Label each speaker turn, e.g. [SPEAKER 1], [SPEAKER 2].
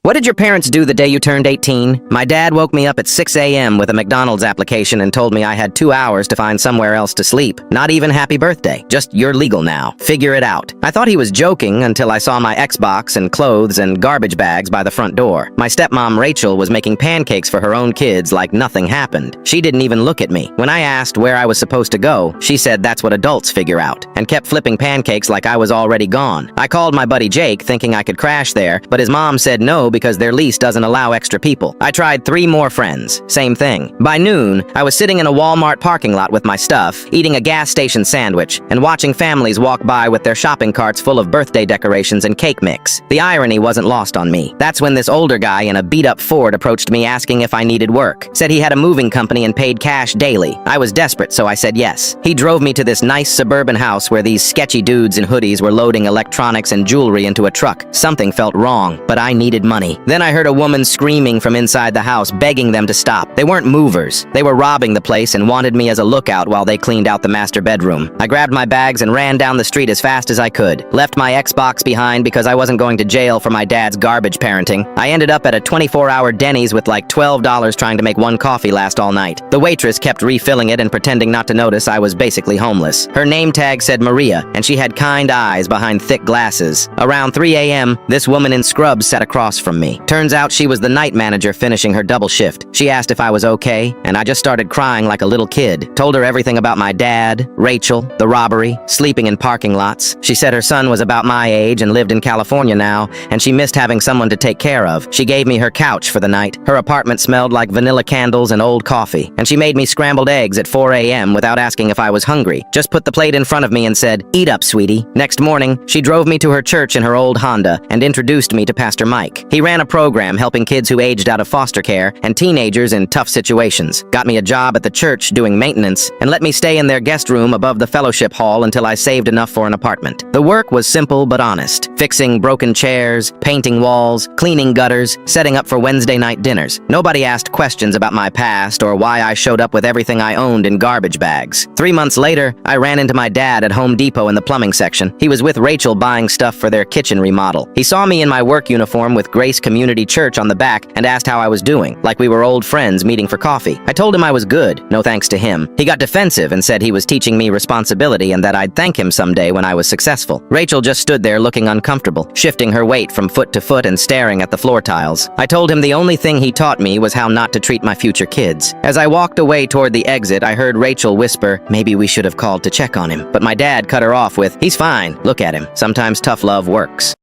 [SPEAKER 1] What did your parents do the day you turned 18? My dad woke me up at 6 a.m. with a McDonald's application and told me I had 2 hours to find somewhere else to sleep. Not even happy birthday. Just you're legal now. Figure it out. I thought he was joking until I saw my Xbox and clothes and garbage bags by the front door. My stepmom Rachel was making pancakes for her own kids like nothing happened. She didn't even look at me. When I asked where I was supposed to go, she said that's what adults figure out, and kept flipping pancakes like I was already gone. I called my buddy Jake thinking I could crash there, but his mom said no because their lease doesn't allow extra people. I tried 3 more friends. Same thing. By noon, I was sitting in a Walmart parking lot with my stuff, eating a gas station sandwich, and watching families walk by with their shopping carts full of birthday decorations and cake mix. The irony wasn't lost on me. That's when this older guy in a beat-up Ford approached me asking if I needed work. Said he had a moving company and paid cash daily. I was desperate, so I said yes. He drove me to this nice suburban house where these sketchy dudes in hoodies were loading electronics and jewelry into a truck. Something felt wrong, but I needed money. Then I heard a woman screaming from inside the house, begging them to stop. They weren't movers. They were robbing the place and wanted me as a lookout while they cleaned out the master bedroom. I grabbed my bags and ran down the street as fast as I could. Left my Xbox behind because I wasn't going to jail for my dad's garbage parenting. I ended up at a 24-hour Denny's with like $12 trying to make 1 coffee last all night. The waitress kept refilling it and pretending not to notice I was basically homeless. Her name tag said Maria, and she had kind eyes behind thick glasses. Around 3 a.m., this woman in scrubs sat across from me. Turns out she was the night manager finishing her double shift. She asked if I was okay, and I just started crying like a little kid. Told her everything about my dad, Rachel, the robbery, sleeping in parking lots. She said her son was about my age and lived in California now, and she missed having someone to take care of. She gave me her couch for the night. Her apartment smelled like vanilla candles and old coffee, and she made me scrambled eggs at 4 a.m. without asking if I was hungry. Just put the plate in front of me and said, "Eat up, sweetie." Next morning, she drove me to her church in her old Honda and introduced me to Pastor Mike. He ran a program helping kids who aged out of foster care and teenagers in tough situations. Got me a job at the church doing maintenance and let me stay in their guest room above the fellowship hall until I saved enough for an apartment. The work was simple but honest. Fixing broken chairs, painting walls, cleaning gutters, setting up for Wednesday night dinners. Nobody asked questions about my past or why I showed up with everything I owned in garbage bags. 3 months later, I ran into my dad at Home Depot in the plumbing section. He was with Rachel buying stuff for their kitchen remodel. He saw me in my work uniform with Grace Community Church on the back and asked how I was doing, like we were old friends meeting for coffee. I told him I was good, no thanks to him. He got defensive and said he was teaching me responsibility and that I'd thank him someday when I was successful. Rachel just stood there looking uncomfortable, shifting her weight from foot to foot and staring at the floor tiles. I told him the only thing he taught me was how not to treat my future kids. As I walked away toward the exit, I heard Rachel whisper, "Maybe we should have called to check on him." But my dad cut her off with, "He's fine. Look at him. Sometimes tough love works."